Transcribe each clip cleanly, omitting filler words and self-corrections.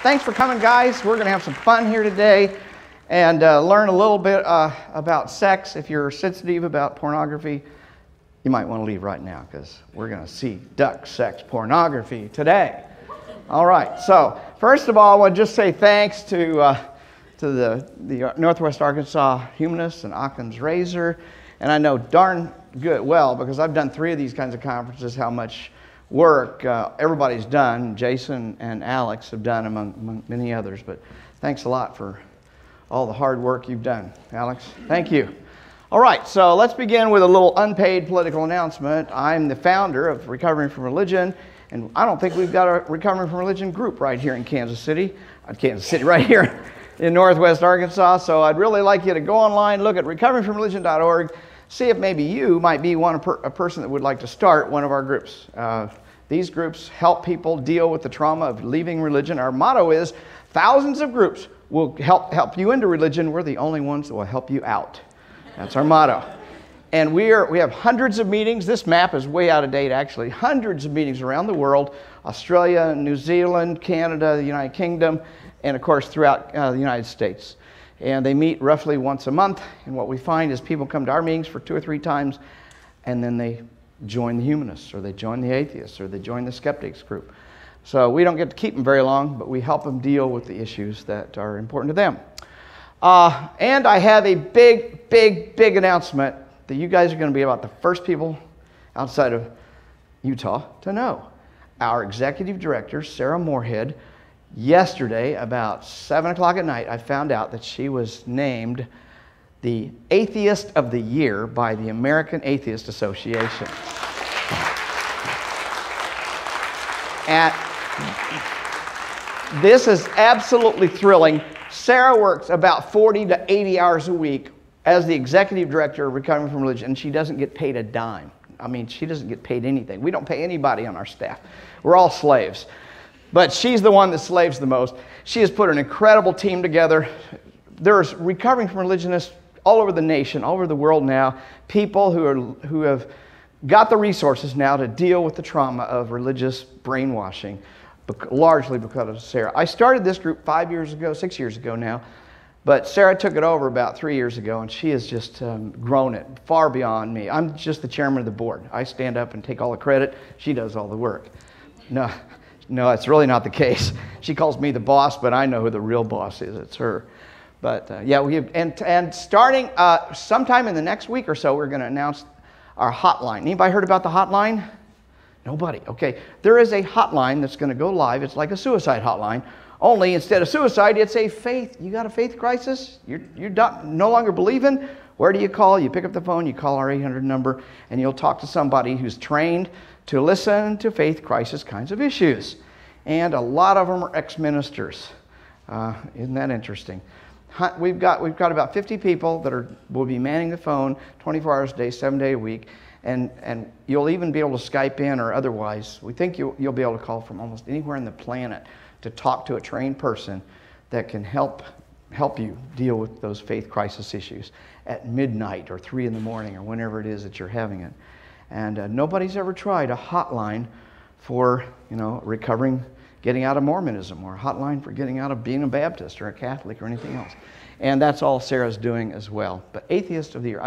Thanks for coming, guys. We're going to have some fun here today and learn a little bit about sex. If you're sensitive about pornography, you might want to leave right now because we're going to see duck sex pornography today. All right. So first of all, I want to just say thanks to the Northwest Arkansas Humanists and Occam's Razor. And I know darn well, because I've done 3 of these kinds of conferences, how much work everybody's done. Jason and Alex have done among many others. But thanks a lot for all the hard work you've done, Alex. Thank you. All right, so let's begin with a little unpaid political announcement. I'm the founder of Recovering from Religion, and I don't think we've got a Recovering from Religion group right here in Kansas City. Right here in Northwest Arkansas. So I'd really like you to go online, look at recoveringfromreligion.org, see if maybe you might be a person that would like to start one of our groups. These groups help people deal with the trauma of leaving religion. Our motto is, thousands of groups will help you into religion. We're the only ones that will help you out. That's our motto. And we have hundreds of meetings. This map is way out of date, actually. Hundreds of meetings around the world, Australia, New Zealand, Canada, the United Kingdom, and of course throughout the United States. And they meet roughly once a month. And what we find is people come to our meetings for 2 or 3 times, and then they join the humanists, or they join the atheists, or they join the skeptics group. So we don't get to keep them very long, but we help them deal with the issues that are important to them. And I have a big announcement that you guys are going to be about the first people outside of Utah to know. Our executive director, Sarah Moorhead, yesterday about 7 o'clock at night, I found out that she was named the Atheist of the Year by the American Atheist Association. And this is absolutely thrilling. Sarah works about 40 to 80 hours a week as the executive director of Recovering from Religion, and she doesn't get paid a dime. I mean, she doesn't get paid anything. We don't pay anybody on our staff. We're all slaves. But she's the one that slaves the most. She has put an incredible team together. There's recovering from religionists all over the nation, all over the world now, people who have got the resources now to deal with the trauma of religious brainwashing, largely because of Sarah. I started this group 5 years ago, 6 years ago now, but Sarah took it over about 3 years ago, and she has just grown it far beyond me. I'm just the chairman of the board. I stand up and take all the credit. She does all the work. No, it's really not the case. She calls me the boss, but I know who the real boss is. It's her. But yeah, and starting sometime in the next week or so, we're going to announce our hotline. Anybody heard about the hotline? Nobody. Okay. There is a hotline that's going to go live. It's like a suicide hotline. Only instead of suicide, it's a faith. You got a faith crisis? You're no longer believing? Where do you call? You pick up the phone, you call our 800 number, and you'll talk to somebody who's trained to listen to faith crisis kinds of issues. And a lot of them are ex-ministers. Isn't that interesting? We've got about 50 people that will be manning the phone 24 hours a day, 7 days a week, and you'll even be able to Skype in or otherwise. We think you'll be able to call from almost anywhere on the planet to talk to a trained person that can help you deal with those faith crisis issues at midnight or 3 in the morning or whenever it is that you're having it. And nobody's ever tried a hotline for getting out of Mormonism, or a hotline for getting out of being a Baptist or a Catholic or anything else. And that's all Sarah's doing as well. But Atheist of the Year,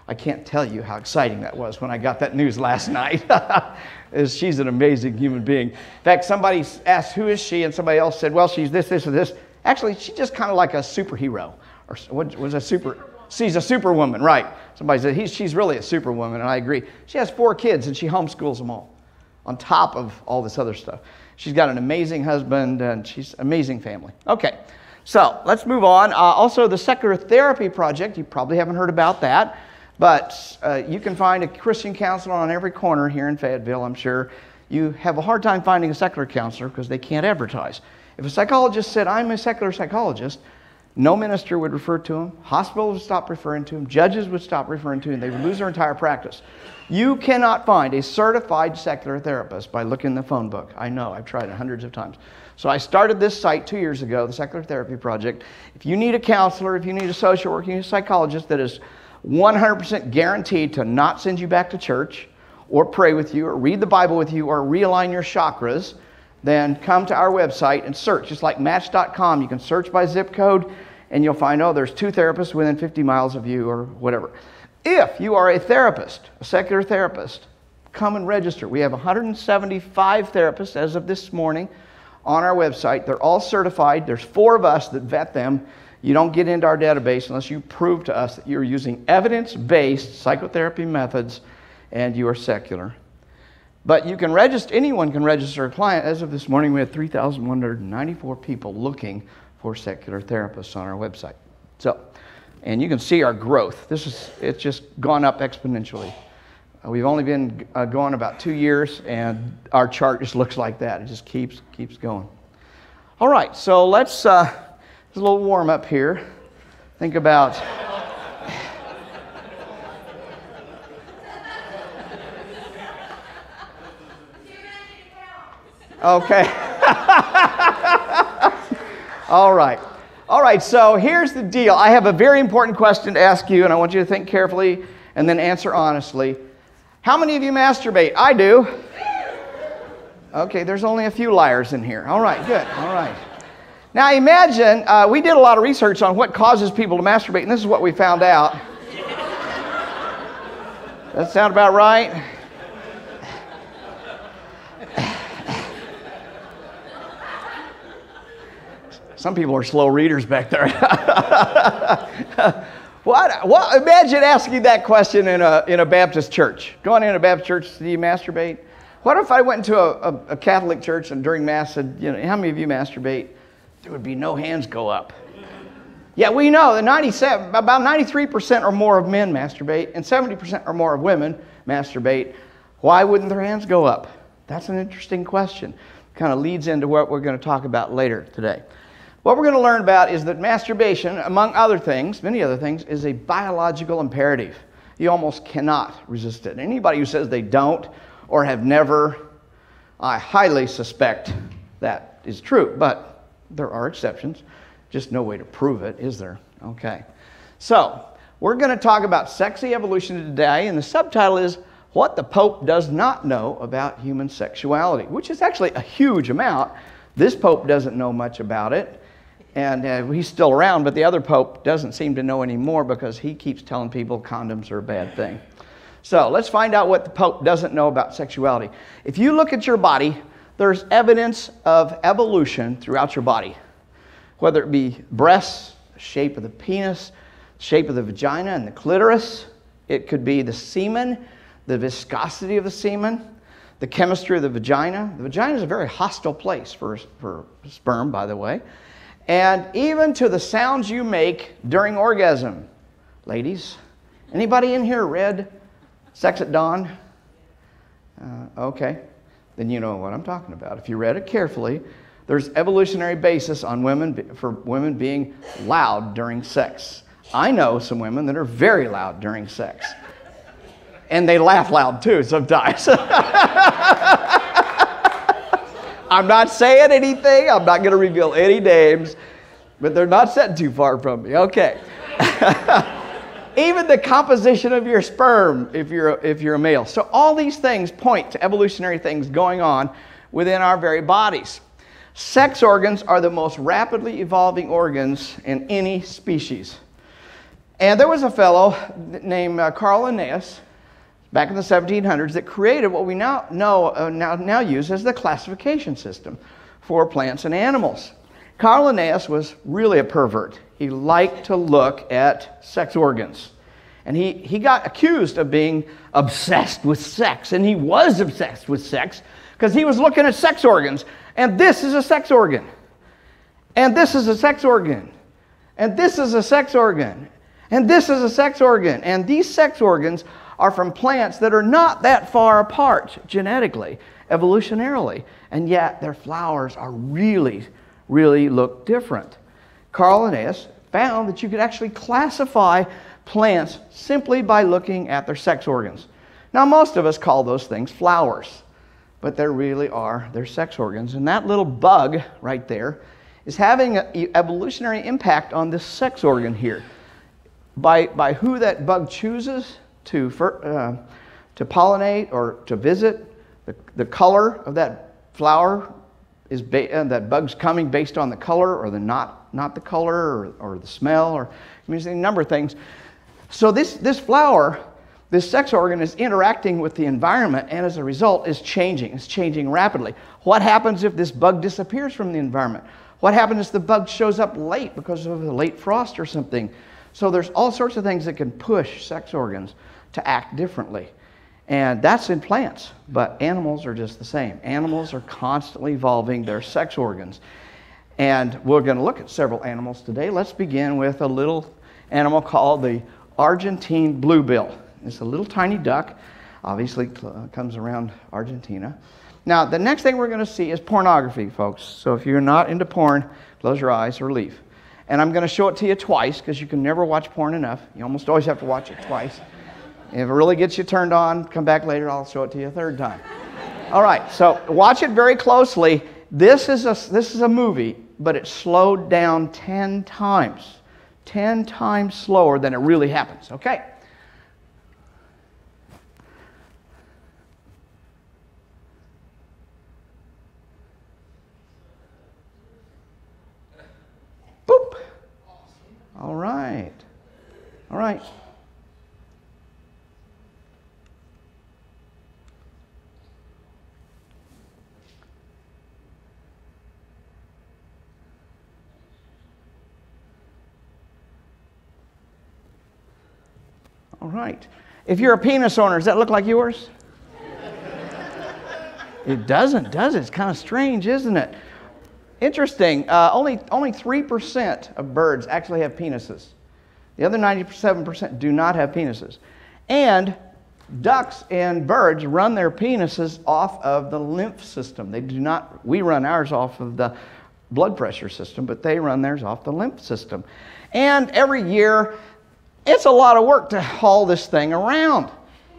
I can't tell you how exciting that was when I got that news last night. She's an amazing human being. In fact, somebody asked, who is she? And somebody else said, well, she's this, or this. Actually, she's just kind of like a superhero. Or she's a superwoman, right. Somebody said, she's really a superwoman, and I agree. She has 4 kids, and she homeschools them all, on top of all this other stuff. She's got an amazing husband, and she's an amazing family. Okay, so let's move on. Also, the Secular Therapy Project, you probably haven't heard about that, but you can find a Christian counselor on every corner here in Fayetteville, I'm sure. You have a hard time finding a secular counselor because they can't advertise. If a psychologist said, I'm a secular psychologist, no minister would refer to him, hospitals would stop referring to him, judges would stop referring to him, they would lose their entire practice. You cannot find a certified secular therapist by looking in the phone book. I know, I've tried it hundreds of times. So I started this site 2 years ago, the Secular Therapy Project. If you need a counselor, if you need a social worker, you need a psychologist that is 100% guaranteed to not send you back to church, or pray with you, or read the Bible with you, or realign your chakras, then come to our website and search. Just like Match.com, you can search by zip code, and you'll find, oh, there's 2 therapists within 50 miles of you or whatever. If you are a therapist, a secular therapist, come and register. We have 175 therapists as of this morning on our website. They're all certified. There's 4 of us that vet them. You don't get into our database unless you prove to us that you're using evidence-based psychotherapy methods and you are secular. But you can register, anyone can register a client. As of this morning, we had 3,194 people looking for secular therapists on our website. So, and you can see our growth. It's just gone up exponentially. We've only been going about 2 years, and our chart just looks like that. It just keeps going. All right, so let's, there's a little warm up here. Think about, okay. All right. All right, so here's the deal. I have a very important question to ask you, and I want you to think carefully and then answer honestly. How many of you masturbate? I do. Okay, there's only a few liars in here. All right, good. All right. Now imagine, we did a lot of research on what causes people to masturbate, and this is what we found out. That sound about right? Some people are slow readers back there. Imagine asking that question in a Baptist church. Going in a Baptist church, do you masturbate? What if I went into a Catholic church and during Mass said, you know, how many of you masturbate? There would be no hands go up. Yeah, we know that about 93% or more of men masturbate and 70% or more of women masturbate. Why wouldn't their hands go up? That's an interesting question. Kind of leads into what we're going to talk about later today. What we're going to learn about is that masturbation, among other things, many other things, is a biological imperative. You almost cannot resist it. Anybody who says they don't or have never, I highly suspect that is true, but there are exceptions. Just no way to prove it, is there? Okay. So, we're going to talk about sexy evolution today, and the subtitle is What the Pope Does Not Know About Human Sexuality, which is actually a huge amount. This Pope doesn't know much about it. And he's still around, but the other pope doesn't seem to know anymore because he keeps telling people condoms are a bad thing. So let's find out what the pope doesn't know about sexuality. If you look at your body, there's evidence of evolution throughout your body. Whether it be breasts, the shape of the penis, the shape of the vagina and the clitoris. It could be the semen, the viscosity of the semen, the chemistry of the vagina. The vagina is a very hostile place for sperm, by the way. And even to the sounds you make during orgasm. Ladies, anybody in here read Sex at Dawn? Okay, then you know what I'm talking about. If you read it carefully, there's evolutionary basis on for women being loud during sex. I know some women that are very loud during sex. And they laugh loud too sometimes. I'm not saying anything. I'm not going to reveal any names, but they're not sitting too far from me. Okay. Even the composition of your sperm, if you're a male. So all these things point to evolutionary things going on within our very bodies. Sex organs are the most rapidly evolving organs in any species. And there was a fellow named Carl Linnaeus back in the 1700s that created what we now use as the classification system for plants and animals. Carl Linnaeus was really a pervert. He liked to look at sex organs. And he got accused of being obsessed with sex. And he was obsessed with sex because he was looking at sex organs. And this is a sex organ. And this is a sex organ. And this is a sex organ. And this is a sex organ. And these sex organs are from plants that are not that far apart genetically, evolutionarily, and yet their flowers are really look different. Carl Linnaeus found that you could actually classify plants simply by looking at their sex organs. Now, most of us call those things flowers, but they really are their sex organs. And that little bug right there is having an evolutionary impact on this sex organ here. By who that bug chooses to pollinate or to visit, the color of that flower that bug's coming based on the color or the not the color or the smell, or I mean, a number of things. So this flower, this sex organ, is interacting with the environment, and as a result is changing. It's changing rapidly. What happens if this bug disappears from the environment? What happens if the bug shows up late because of a late frost or something? So there's all sorts of things that can push sex organs to act differently. And that's in plants, but animals are just the same. Animals are constantly evolving their sex organs. And we're going to look at several animals today. Let's begin with a little animal called the Argentine bluebill. It's a little tiny duck, obviously comes around Argentina. Now, the next thing we're going to see is pornography, folks. So if you're not into porn, close your eyes or leave. And I'm going to show it to you twice, because you can never watch porn enough. You almost always have to watch it twice. If it really gets you turned on, come back later, I'll show it to you a third time. All right, so watch it very closely. This is a movie, but it's slowed down 10 times. 10 times slower than it really happens, okay? Boop. All right. All right. All right. If you're a penis owner, does that look like yours? It doesn't, does it? It's kind of strange, isn't it? Interesting. Only 3% of birds actually have penises. The other 97% do not have penises. And ducks and birds run their penises off of the lymph system. They do not. We run ours off of the blood pressure system, but they run theirs off the lymph system. And every year, it's a lot of work to haul this thing around.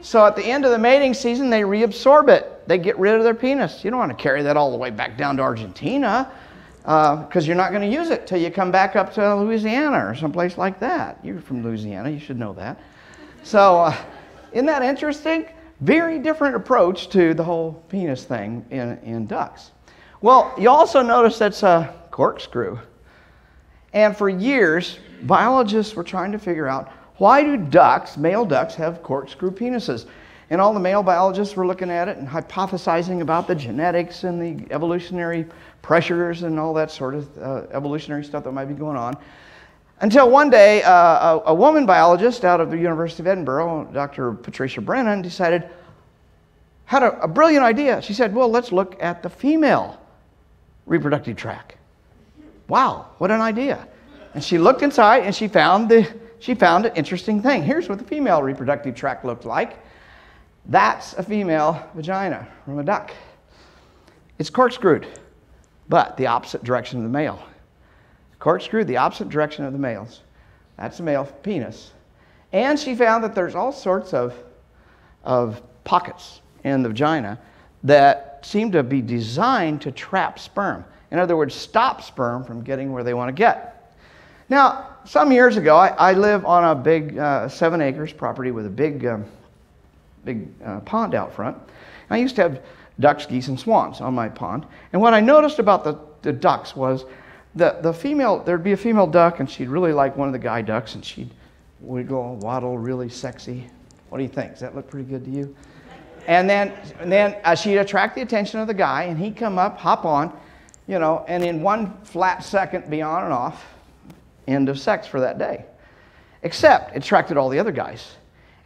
So at the end of the mating season, they reabsorb it. They get rid of their penis. You don't want to carry that all the way back down to Argentina, because you're not going to use it till you come back up to Louisiana or someplace like that. You're from Louisiana, you should know that. So isn't that interesting? Very different approach to the whole penis thing in ducks. Well, you also notice that's a corkscrew. And for years, biologists were trying to figure out, why do ducks, male ducks, have corkscrew penises? And all the male biologists were looking at it and hypothesizing about the genetics and the evolutionary pressures and all that sort of evolutionary stuff that might be going on. Until one day, a woman biologist out of the University of Edinburgh, Dr. Patricia Brennan, had a brilliant idea. She said, well, let's look at the female reproductive tract. Wow, what an idea. And she looked inside and she found an interesting thing. Here's what the female reproductive tract looked like. That's a female vagina from a duck. It's corkscrewed, but the opposite direction of the male. Corkscrewed the opposite direction of the males. That's the male penis. And she found that there's all sorts of pockets in the vagina that seem to be designed to trap sperm. In other words, stop sperm from getting where they want to get. Now, some years ago, I live on a big 7 acres property with a big pond out front. And I used to have ducks, geese, and swans on my pond. And what I noticed about the ducks was the female, there'd be a female duck, and she'd really like one of the guy ducks, and she'd wiggle, waddle, really sexy. What do you think? Does that look pretty good to you? And then she'd attract the attention of the guy, and he'd come up, hop on, you know, and in one flat second be on and off, end of sex for that day. Except it attracted all the other guys.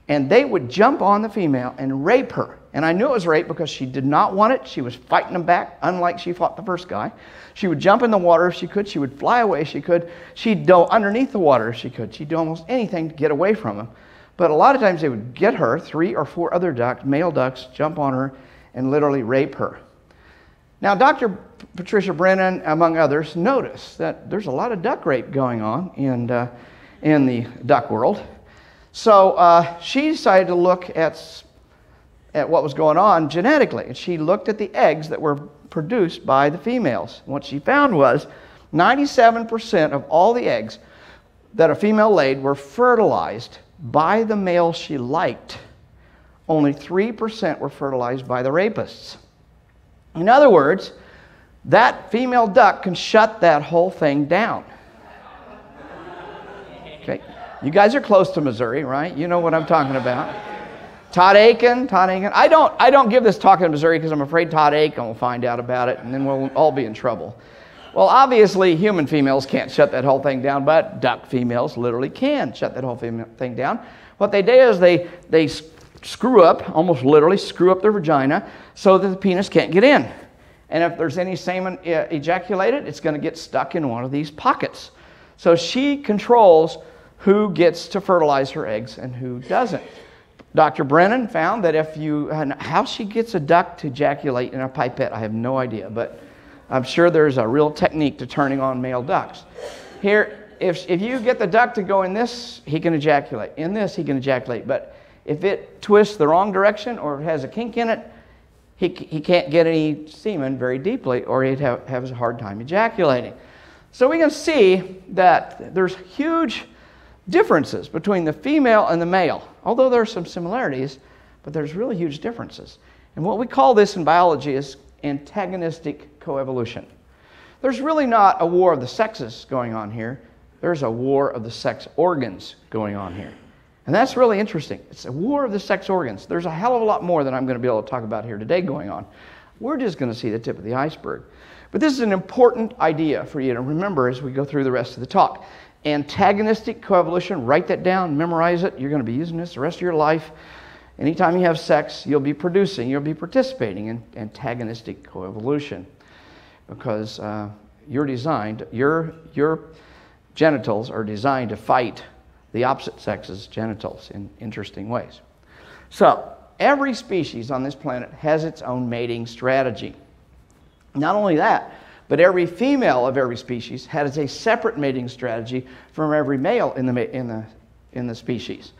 And they would jump on the female and rape her. And I knew it was rape because she did not want it. She was fighting them back, unlike she fought the first guy. She would jump in the water if she could. She would fly away if she could. She'd go underneath the water if she could. She'd do almost anything to get away from them. But a lot of times they would get her, 3 or 4 other ducks, male ducks, jump on her and literally rape her. Now, Dr. Patricia Brennan, among others, noticed that there's a lot of duck rape going on in the duck world. So she decided to look at what was going on genetically. And she looked at the eggs that were produced by the females. And what she found was 97% of all the eggs that a female laid were fertilized by the male she liked. Only 3% were fertilized by the rapists. In other words, that female duck can shut that whole thing down. Okay, you guys are close to Missouri, right? You know what I'm talking about. Todd Aiken. I don't give this talk in Missouri because I'm afraid Todd Aiken will find out about it, and then we'll all be in trouble. Well, obviously, human females can't shut that whole thing down, but duck females literally can shut that whole thing down. What they do is they screw up, almost literally screw up their vagina so that the penis can't get in. And if there's any semen ejaculated, it's going to get stuck in one of these pockets. So she controls who gets to fertilize her eggs and who doesn't. Dr. Brennan found that how she gets a duck to ejaculate in a pipette, I have no idea, but I'm sure there's a real technique to turning on male ducks. Here, if you get the duck to go in this, he can ejaculate. In this, he can ejaculate. But if it twists the wrong direction or it has a kink in it, he can't get any semen very deeply, or he'd have a hard time ejaculating. So we can see that there's huge differences between the female and the male. Although there are some similarities, but there's really huge differences. And what we call this in biology is antagonistic coevolution. There's really not a war of the sexes going on here. There's a war of the sex organs going on here. And that's really interesting. It's a war of the sex organs. There's a hell of a lot more than I'm going to be able to talk about here today going on. We're just going to see the tip of the iceberg. But this is an important idea for you to remember as we go through the rest of the talk. Antagonistic coevolution, write that down, memorize it. You're going to be using this the rest of your life. Anytime you have sex, you'll be participating in antagonistic coevolution, because your genitals are designed to fight the opposite sex's genitals in interesting ways. So, every species on this planet has its own mating strategy. Not only that, but every female of every species has a separate mating strategy from every male in the species.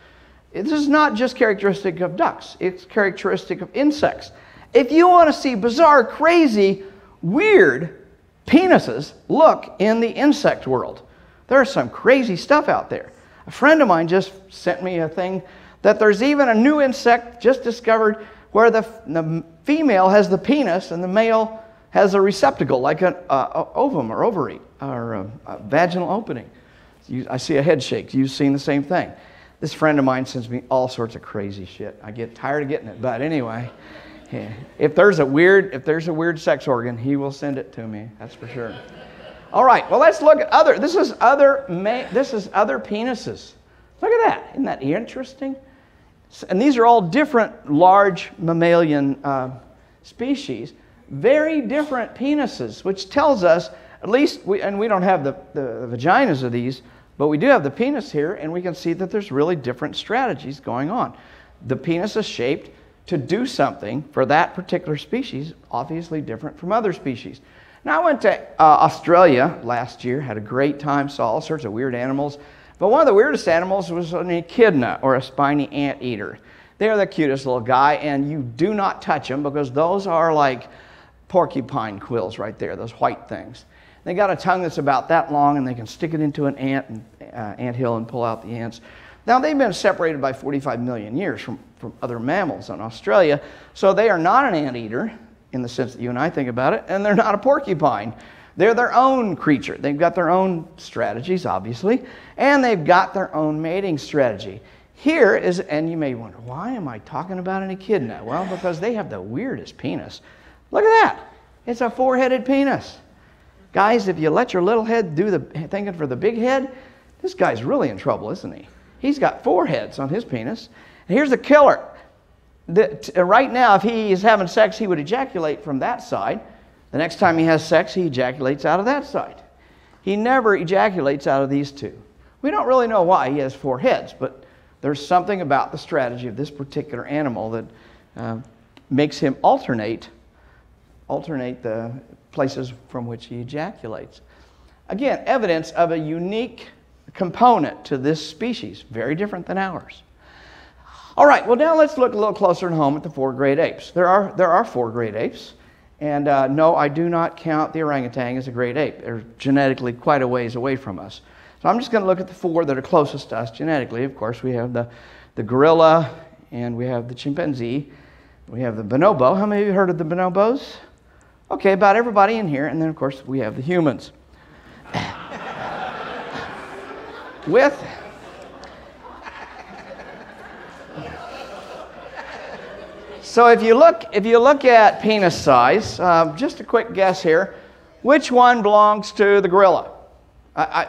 This is not just characteristic of ducks, it's characteristic of insects. If you want to see bizarre, crazy, weird penises, look in the insect world. There's some crazy stuff out there. A friend of mine just sent me a thing that there's even a new insect just discovered where the female has the penis and the male has a receptacle, like an ovum or ovary or a vaginal opening. I see a head shake. You've seen the same thing. This friend of mine sends me all sorts of crazy shit. I get tired of getting it, but anyway, yeah. If there's a weird sex organ, he will send it to me. That's for sure. All right. Well, let's look at other. This is other penises. Look at that. Isn't that interesting? And these are all different large mammalian species. Very different penises, which tells us, at least, we don't have the vaginas of these, but we do have the penis here, and we can see that there's really different strategies going on. The penis is shaped to do something for that particular species, obviously different from other species. Now, I went to Australia last year, had a great time, saw all sorts of weird animals, but one of the weirdest animals was an echidna, or a spiny anteater. They're the cutest little guy, and you do not touch them because those are like porcupine quills right there, those white things. They got a tongue that's about that long, and they can stick it into an anthill and pull out the ants. Now, they've been separated by 45 million years from other mammals in Australia, so they are not an anteater in the sense that you and I think about it, and they're not a porcupine. They're their own creature. They've got their own strategies, obviously, and they've got their own mating strategy. Here is, and you may wonder, why am I talking about an echidna? Well, because they have the weirdest penis. Look at that. It's a four-headed penis. Guys, if you let your little head do the thinking for the big head, this guy's really in trouble, isn't he? He's got four heads on his penis. And here's the killer. Right now, if he is having sex, he would ejaculate from that side. The next time he has sex, he ejaculates out of that side. He never ejaculates out of these two. We don't really know why he has four heads, but there's something about the strategy of this particular animal that makes him alternate the places from which he ejaculates. Again, evidence of a unique component to this species, very different than ours. All right, well, now let's look a little closer at home at the four great apes. There are four great apes, and no, I do not count the orangutan as a great ape. They're genetically quite a ways away from us. So I'm just going to look at the four that are closest to us genetically. Of course, we have the gorilla, and we have the chimpanzee. We have the bonobo. How many of you heard of the bonobos? Okay, about everybody in here, and then of course we have the humans. So if you look at penis size, just a quick guess here, which one belongs to the gorilla?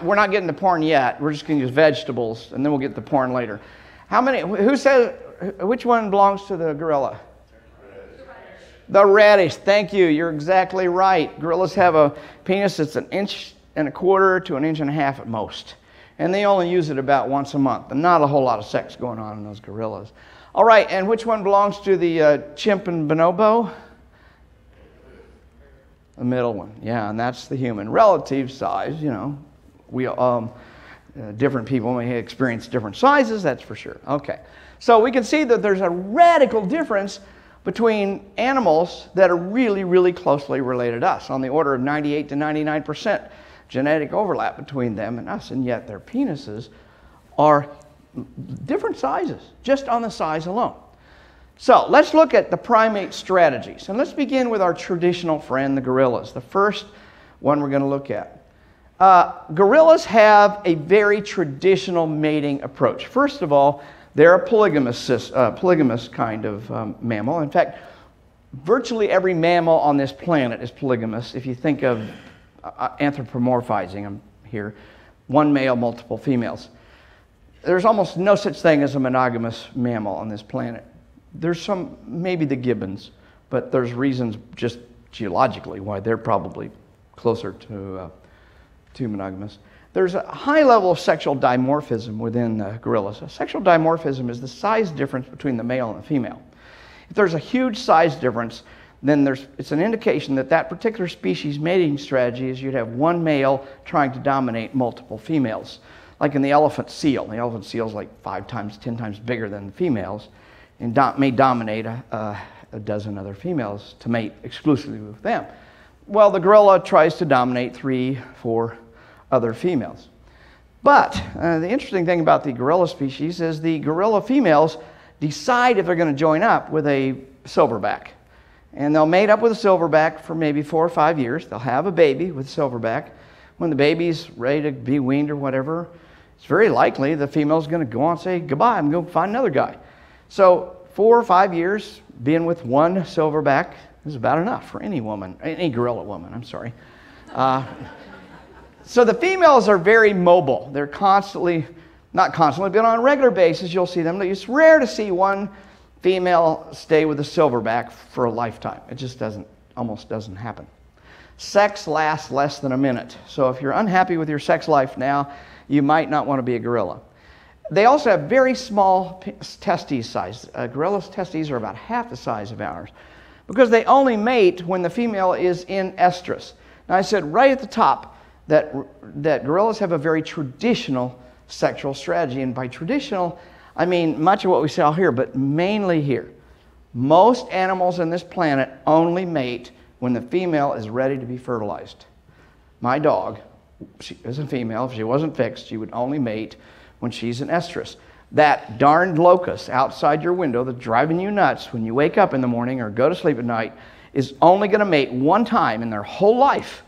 We're not getting to porn yet. We're just going to use vegetables, and then we'll get to porn later. Who says, which one belongs to the gorilla? The reddish. Thank you. You're exactly right. Gorillas have a penis that's 1.25 inches to 1.5 inches at most. And they only use it about once a month. And not a whole lot of sex going on in those gorillas. All right, and which one belongs to the chimp and bonobo? The middle one. Yeah, and that's the human. Relative size, you know. Different people may experience different sizes, that's for sure. Okay. So we can see that there's a radical difference between animals that are really, really closely related to us, on the order of 98 to 99% genetic overlap between them and us, and yet their penises are different sizes, just on the size alone. So let's look at the primate strategies, and let's begin with our traditional friend, the gorillas, the first one we're going to look at. Gorillas have a very traditional mating approach. First of all, they're a polygamous kind of mammal. In fact, virtually every mammal on this planet is polygamous. If you think of anthropomorphizing them here, one male, multiple females. There's almost no such thing as a monogamous mammal on this planet. There's some, maybe the gibbons, but there's reasons just geologically why they're probably closer to monogamous. There's a high level of sexual dimorphism within gorillas. Sexual dimorphism is the size difference between the male and the female. If there's a huge size difference, then it's an indication that that particular species mating strategy is you'd have one male trying to dominate multiple females. Like in the elephant seal. The elephant seal is like 5 times, 10 times bigger than the females, and may dominate a dozen other females to mate exclusively with them. Well, the gorilla tries to dominate 3, 4 other females. But the interesting thing about the gorilla species is the gorilla females decide if they're going to join up with a silverback. And they'll mate up with a silverback for maybe 4 or 5 years. They'll have a baby with a silverback. When the baby's ready to be weaned or whatever, it's very likely the female's going to go on and say, goodbye, I'm going to find another guy. So 4 or 5 years being with one silverback is about enough for any woman, any gorilla woman, I'm sorry. So the females are very mobile. They're not constantly, but on a regular basis you'll see them. It's rare to see one female stay with a silverback for a lifetime. It just almost doesn't happen. Sex lasts less than a minute. So if you're unhappy with your sex life now, you might not want to be a gorilla. They also have very small testes size. Gorilla's testes are about half the size of ours because they only mate when the female is in estrus. Now I said right at the top that gorillas have a very traditional sexual strategy, and by traditional I mean much of what we saw here, but mainly here. Most animals on this planet only mate when the female is ready to be fertilized. My dog, she is a female. If she wasn't fixed, she would only mate when she's in estrus. That darned locust outside your window that's driving you nuts when you wake up in the morning or go to sleep at night is only going to mate one time in their whole life,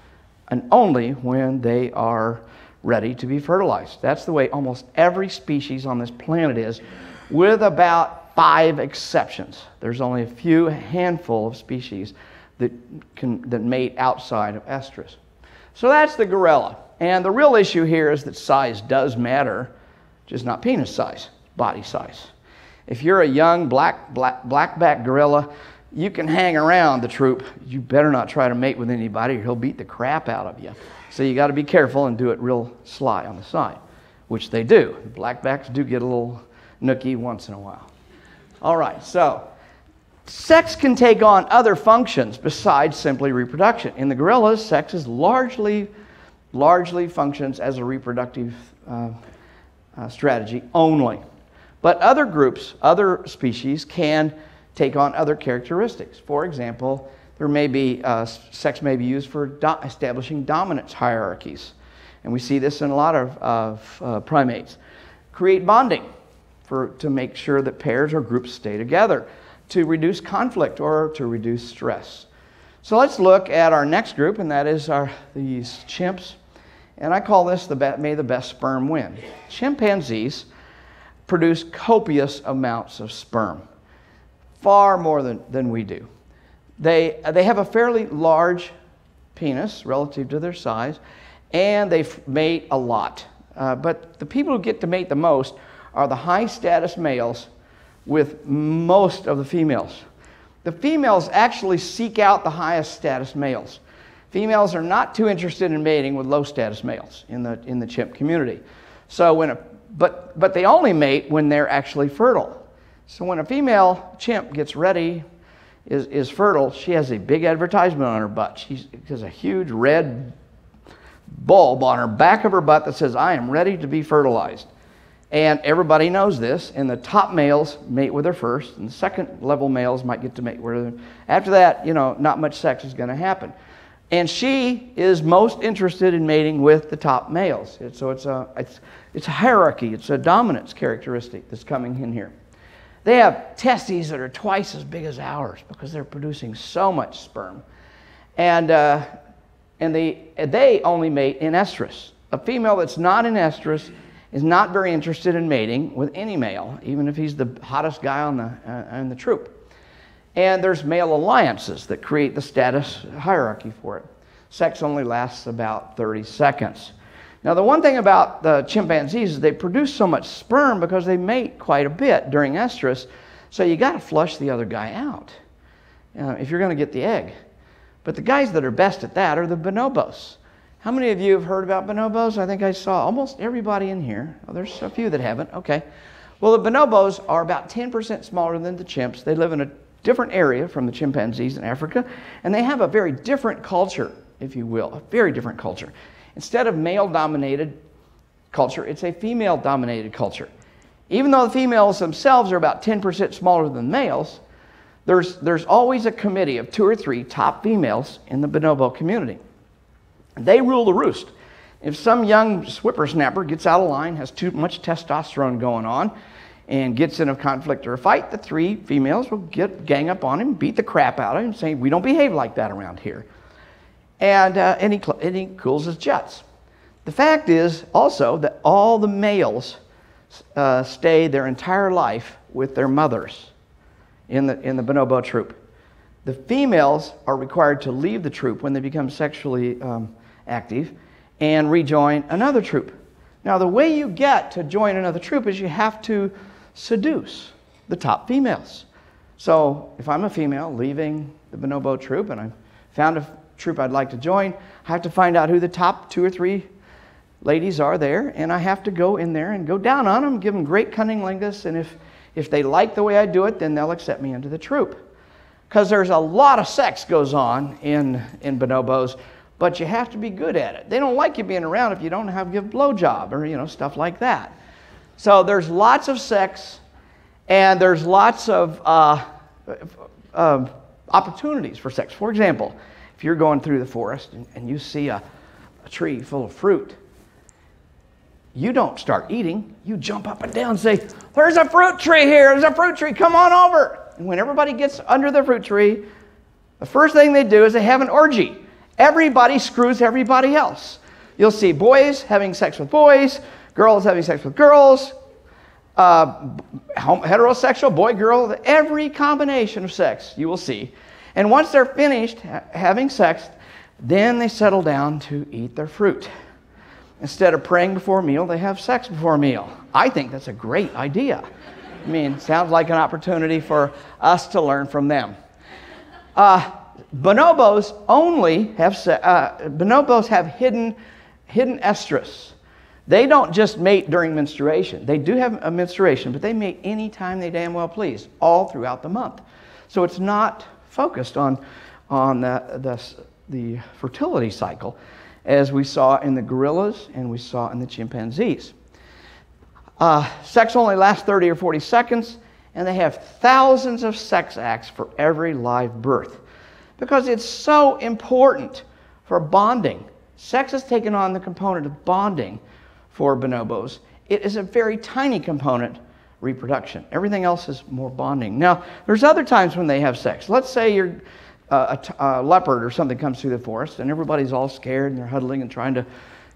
and only when they are ready to be fertilized. That's the way almost every species on this planet is, with about 5 exceptions. There's only a handful of species that mate outside of estrus. So that's the gorilla. And the real issue here is that size does matter, just not penis size, body size. If you're a young blackback gorilla, you can hang around the troop. You better not try to mate with anybody or he'll beat the crap out of you. So you got to be careful and do it real sly on the side, which they do. Blackbacks do get a little nooky once in a while. All right, so sex can take on other functions besides simply reproduction. In the gorillas, sex is largely functions as a reproductive strategy only. But other groups, other species can take on other characteristics. For example, sex may be used for establishing dominance hierarchies. And we see this in a lot of primates. Create bonding to make sure that pairs or groups stay together, to reduce conflict or to reduce stress. So let's look at our next group, and that is these chimps. And I call this may the best sperm win. Chimpanzees produce copious amounts of sperm, far more than we do. They have a fairly large penis relative to their size, and they mate a lot. But the people who get to mate the most are the high status males with most of the females. The females actually seek out the highest status males. Females are not too interested in mating with low status males in the chimp community. So but they only mate when they're actually fertile. So when a female chimp gets ready, is fertile, she has a big advertisement on her butt. She has a huge red bulb on her back of her butt that says, "I am ready to be fertilized." And everybody knows this, and the top males mate with her first, and the second level males might get to mate with her. After that, not much sex is going to happen. And she is most interested in mating with the top males. So it's a hierarchy, it's a dominance characteristic that's coming in here. They have testes that are twice as big as ours because they're producing so much sperm. And they only mate in estrus. A female that's not in estrus is not very interested in mating with any male, even if he's the hottest guy on the troop. And there's male alliances that create the status hierarchy for it. Sex only lasts about 30 seconds. Now, the one thing about the chimpanzees is they produce so much sperm because they mate quite a bit during estrus, so you got to flush the other guy out if you're going to get the egg. But the guys that are best at that are the bonobos. How many of you have heard about bonobos? I think I saw almost everybody in here. Oh, there's a few that haven't. Okay. Well, the bonobos are about 10% smaller than the chimps. They live in a different area from the chimpanzees in Africa, and they have a very different culture, if you will, a very different culture. Instead of male-dominated culture, it's a female-dominated culture. Even though the females themselves are about 10% smaller than males, there's always a committee of 2 or 3 top females in the bonobo community. They rule the roost. If some young whippersnapper gets out of line, has too much testosterone going on, and gets in a conflict or a fight, the 3 females will gang up on him, beat the crap out of him, saying, "We don't behave like that around here." And he cools his jets. The fact is also that all the males stay their entire life with their mothers in the bonobo troop. The females are required to leave the troop when they become sexually active and rejoin another troop. Now, the way you get to join another troop is you have to seduce the top females. So if I'm a female leaving the bonobo troop and I've found a troop I'd like to join, I have to find out who the top 2 or 3 ladies are there, and I have to go in there and go down on them, give them great cunnilingus, and if they like the way I do it, then they'll accept me into the troop. Because there's a lot of sex goes on in bonobos, but you have to be good at it. They don't like you being around if you don't give a blowjob or stuff like that. So there's lots of sex, and there's lots of opportunities for sex. For example, if you're going through the forest and you see a tree full of fruit, you don't start eating. You jump up and down and say, "There's a fruit tree here. There's a fruit tree. Come on over." And when everybody gets under the fruit tree, the first thing they do is they have an orgy. Everybody screws everybody else. You'll see boys having sex with boys, girls having sex with girls, heterosexual, boy, girl, every combination of sex you will see. And once they're finished having sex, then they settle down to eat their fruit. Instead of praying before a meal, they have sex before a meal. I think that's a great idea. I mean, it sounds like an opportunity for us to learn from them. Bonobos have hidden estrus. They don't just mate during menstruation. They do have a menstruation, but they mate any time they damn well please, all throughout the month. So it's not focused on the fertility cycle, as we saw in the gorillas and we saw in the chimpanzees. Sex only lasts 30 or 40 seconds, and they have thousands of sex acts for every live birth because it's so important for bonding. Sex has taken on the component of bonding for bonobos. It is a very tiny component, reproduction. Everything else is more bonding. Now, there's other times when they have sex. Let's say a leopard or something comes through the forest, and everybody's all scared, and they're huddling and trying to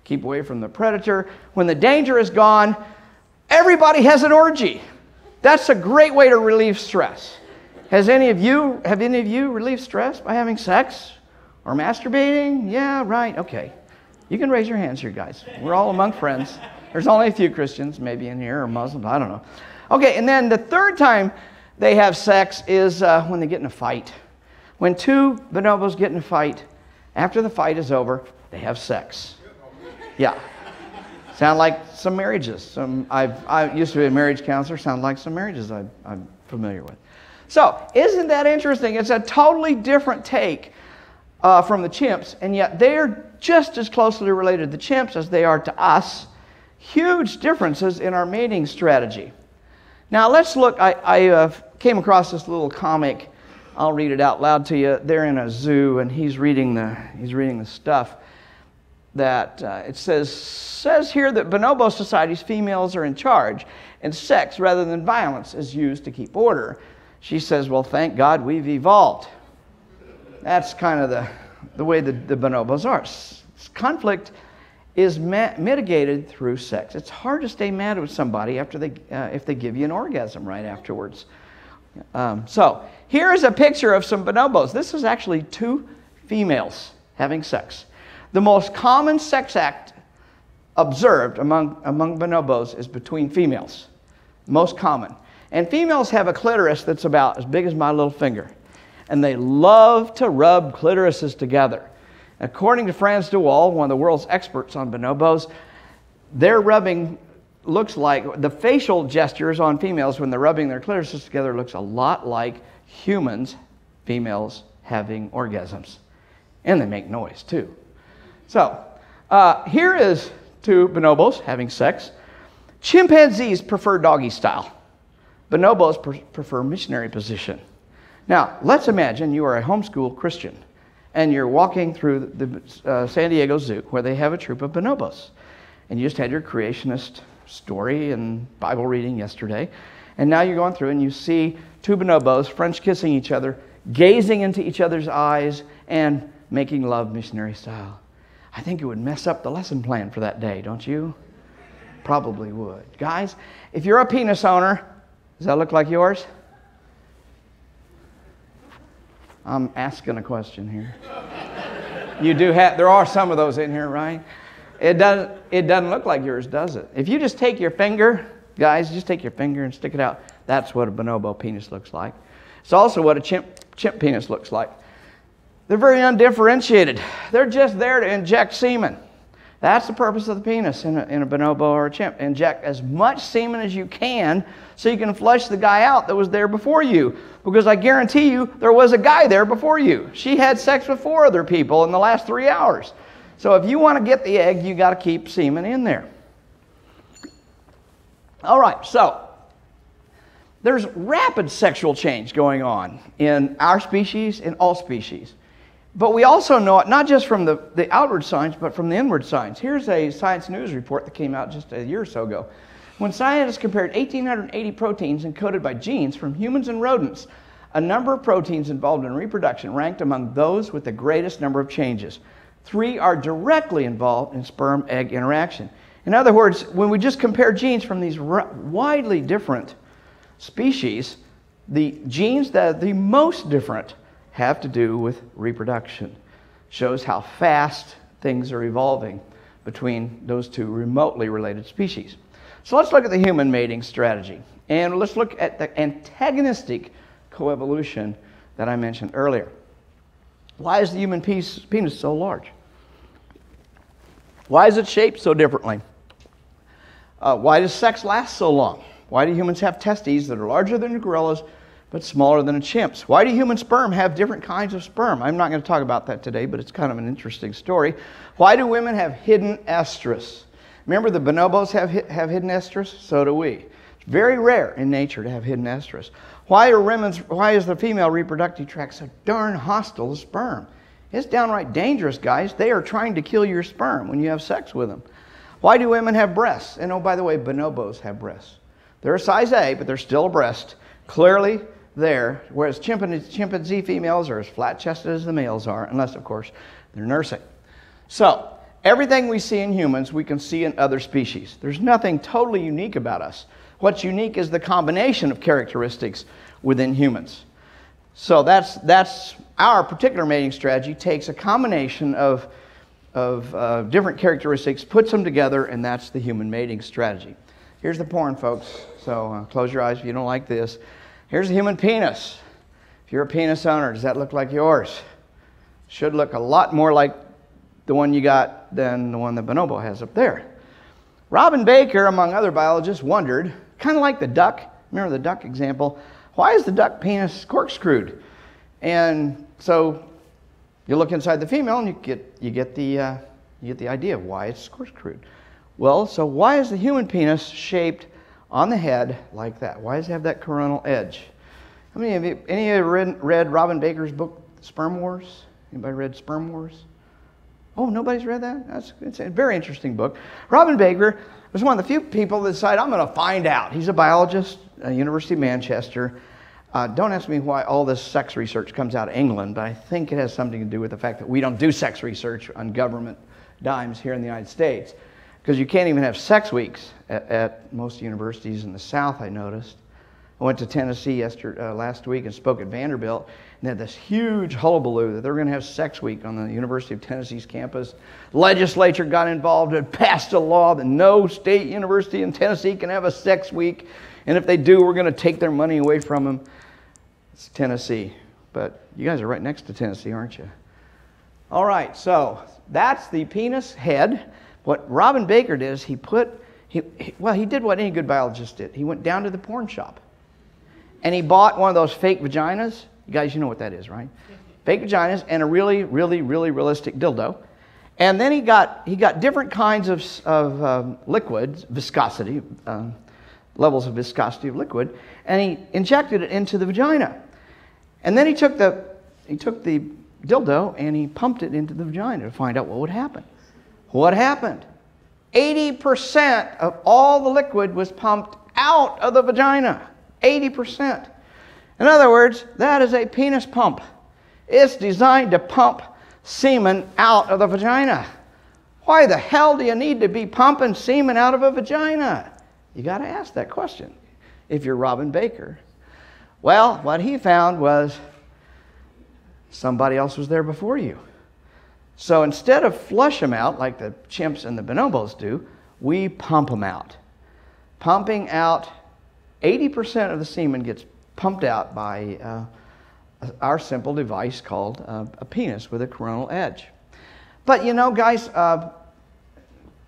keep away from the predator. When the danger is gone, everybody has an orgy. That's a great way to relieve stress. Have any of you relieved stress by having sex or masturbating? Yeah, right, okay. You can raise your hands here, guys. We're all among friends. There's only a few Christians maybe in here, or Muslims, I don't know. Okay, and then the third time they have sex is when they get in a fight. When two bonobos get in a fight, after the fight is over, they have sex. Yeah. Sound like some marriages. I used to be a marriage counselor. Sound like some marriages I'm familiar with. So, isn't that interesting? It's a totally different take from the chimps, and yet they're just as closely related to the chimps as they are to us. Huge differences in our mating strategy. Now, let's look. I came across this little comic. I'll read it out loud to you. They're in a zoo, and he's reading the stuff that it says here that bonobo society's females are in charge, and sex rather than violence is used to keep order. She says, well, thank God we've evolved. That's kind of the way the bonobos are. Conflict is mitigated through sex. It's hard to stay mad with somebody after if they give you an orgasm right afterwards. So here is a picture of some bonobos. This is actually two females having sex. The most common sex act observed among bonobos is between females. Most common. And females have a clitoris that's about as big as my little finger. And they love to rub clitorises together. According to Franz de Waal, one of the world's experts on bonobos, their rubbing looks like, the facial gestures on females when they're rubbing their clitorises together looks a lot like humans, females, having orgasms. And they make noise too. So, here is two bonobos having sex. Chimpanzees prefer doggy style. Bonobos prefer missionary position. Now, let's imagine you are a homeschool Christian and you're walking through the San Diego Zoo where they have a troop of bonobos. And you just had your creationist story and Bible reading yesterday. And now you're going through and you see two bonobos French kissing each other, gazing into each other's eyes, and making love missionary style. I think it would mess up the lesson plan for that day, don't you? Probably would. Guys, if you're a penis owner, does that look like yours? I'm asking a question here. You do have, there are some of those in here, right? It doesn't look like yours, does it? If you just take your finger, guys, just take your finger and stick it out. That's what a bonobo penis looks like. It's also what a chimp penis looks like. They're very undifferentiated. They're just there to inject semen. That's the purpose of the penis in a bonobo or a chimp. Inject as much semen as you can so you can flush the guy out that was there before you. Because I guarantee you, there was a guy there before you. She had sex with 4 other people in the last 3 hours. So if you want to get the egg, you got to keep semen in there. All right, so there's rapid sexual change going on in our species, in all species. But we also know it not just from the outward signs, but from the inward signs. Here's a Science News report that came out just a year or so ago. When scientists compared 1,880 proteins encoded by genes from humans and rodents, a number of proteins involved in reproduction ranked among those with the greatest number of changes. 3 are directly involved in sperm-egg interaction. In other words, when we just compare genes from these widely different species, the genes that are the most different have to do with reproduction. Shows how fast things are evolving between those two remotely related species. So let's look at the human mating strategy. And let's look at the antagonistic coevolution that I mentioned earlier. Why is the human penis so large? Why is it shaped so differently? Why does sex last so long? Why do humans have testes that are larger than a gorilla's but smaller than a chimp's? Why do human sperm have different kinds of sperm? I'm not going to talk about that today, but it's kind of an interesting story. Why do women have hidden estrus? Remember the bonobos have hidden estrus? So do we. It's very rare in nature to have hidden estrus. Why is the female reproductive tract so darn hostile to sperm? It's downright dangerous, guys. They are trying to kill your sperm when you have sex with them. Why do women have breasts? And oh, by the way, bonobos have breasts. They're a size A, but they're still a breast. Clearly, there, whereas chimpanzee females are as flat-chested as the males are, unless, of course, they're nursing. So, everything we see in humans, we can see in other species. There's nothing totally unique about us. What's unique is the combination of characteristics within humans. So that's our particular mating strategy, takes a combination of different characteristics, puts them together, and that's the human mating strategy. Here's the porn, folks. So close your eyes if you don't like this. Here's the human penis. If you're a penis owner, does that look like yours? Should look a lot more like the one you got than the one that Bonobo has up there. Robin Baker, among other biologists, wondered, kind of like the duck, remember the duck example, why is the duck penis corkscrewed? And so you look inside the female and you get the idea of why it's corkscrewed. Well, so why is the human penis shaped on the head like that? Why does it have that coronal edge? How many of you read Robin Baker's book, Sperm Wars? Anybody read Sperm Wars? Oh, nobody's read that? It's a very interesting book. Robin Baker was one of the few people that decided, I'm going to find out. He's a biologist at University of Manchester. Don't ask me why all this sex research comes out of England, but I think it has something to do with the fact that we don't do sex research on government dimes here in the United States. Because you can't even have sex weeks at most universities in the South, I noticed. I went to Tennessee last week and spoke at Vanderbilt, and they had this huge hullabaloo that they were going to have sex week on the University of Tennessee's campus. Legislature got involved and passed a law that no state university in Tennessee can have a sex week, and if they do, we're going to take their money away from them. It's Tennessee, but you guys are right next to Tennessee, aren't you? All right, so that's the penis head. What Robin Baker did is he did what any good biologist did. He went down to the porn shop and he bought one of those fake vaginas. You guys, you know what that is, right? Fake vaginas and a really, really, really realistic dildo. And then he got different kinds of liquids, viscosity, levels of viscosity of liquid, and he injected it into the vagina. And then he took the dildo and he pumped it into the vagina to find out what would happen. What happened? 80% of all the liquid was pumped out of the vagina. 80%. In other words, that is a penis pump. It's designed to pump semen out of the vagina. Why the hell do you need to be pumping semen out of a vagina? You got to ask that question if you're Robin Baker. Well, what he found was somebody else was there before you. So instead of flush them out like the chimps and the bonobos do, we pump them out. Pumping out, 80% of the semen gets pumped out by our simple device called a penis with a coronal edge. But you know, guys,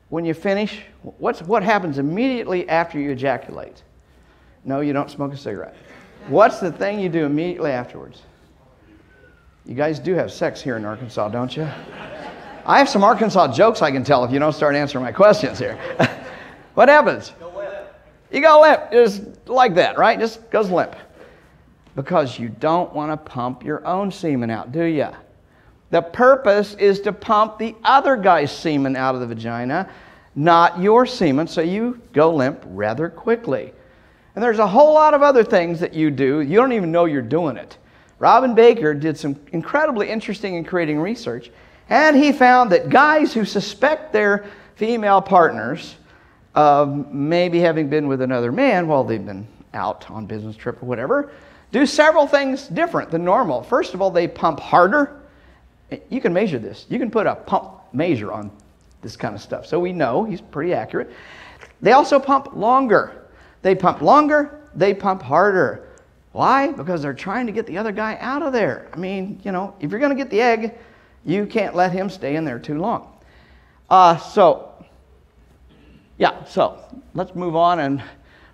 when you finish, what happens immediately after you ejaculate? No, you don't smoke a cigarette. What's the thing you do immediately afterwards? You guys do have sex here in Arkansas, don't you? I have some Arkansas jokes I can tell if you don't start answering my questions here. What happens? Go limp. You go limp, just like that, right? Just goes limp. Because you don't want to pump your own semen out, do you? The purpose is to pump the other guy's semen out of the vagina, not your semen, so you go limp rather quickly. And there's a whole lot of other things that you do. You don't even know you're doing it. Robin Baker did some incredibly interesting and creating research, and he found that guys who suspect their female partners of maybe having been with another man while they've been out on business trip or whatever, do several things different than normal. First of all, they pump harder. You can measure this. You can put a pump measure on this kind of stuff. So we know he's pretty accurate. They also pump longer. They pump longer, they pump harder. Why? Because they're trying to get the other guy out of there. I mean, you know, if you're going to get the egg, you can't let him stay in there too long. So let's move on. And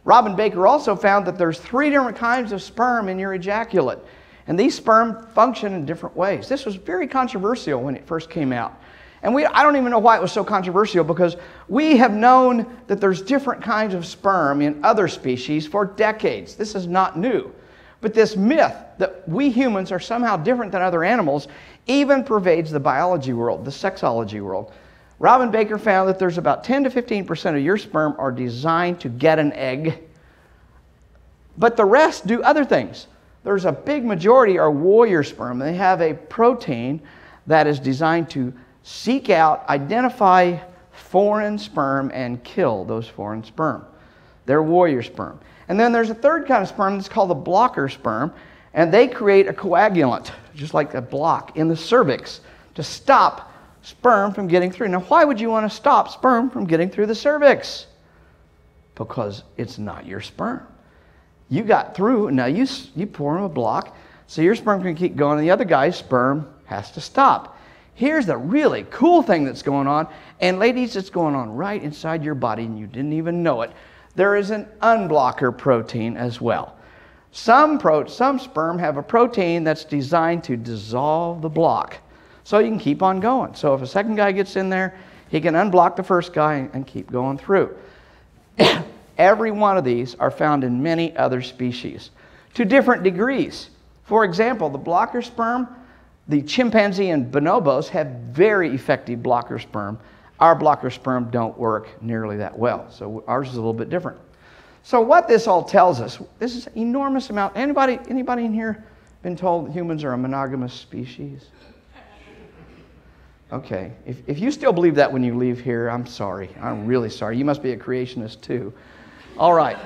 Robin Baker also found that there's 3 different kinds of sperm in your ejaculate. And these sperm function in different ways. This was very controversial when it first came out. And I don't even know why it was so controversial, because we have known that there's different kinds of sperm in other species for decades. This is not new. But this myth that we humans are somehow different than other animals even pervades the biology world, the sexology world. Robin Baker found that there's about 10 to 15% of your sperm are designed to get an egg, but the rest do other things, there's a big majority are warrior sperm. They have a protein that is designed to seek out, identify foreign sperm and kill those foreign sperm. They're warrior sperm. And then there's a third kind of sperm that's called the blocker sperm, and they create a coagulant, just like a block in the cervix, to stop sperm from getting through. Now, why would you want to stop sperm from getting through the cervix? Because it's not your sperm. You got through, now you pour them a block, so your sperm can keep going, and the other guy's sperm has to stop. Here's the really cool thing that's going on, and ladies, it's going on right inside your body, and you didn't even know it. There is an unblocker protein as well. Some sperm have a protein that's designed to dissolve the block, so you can keep on going. So if a second guy gets in there, he can unblock the first guy and keep going through. Every one of these are found in many other species to different degrees. For example, the blocker sperm, the chimpanzee and bonobos have very effective blocker sperm. Our blocker sperm don't work nearly that well, so ours is a little bit different. So what this all tells us, this is an enormous amount. Anybody in here been told that humans are a monogamous species? Okay, if you still believe that when you leave here, I'm sorry. I'm really sorry. You must be a creationist too. All right.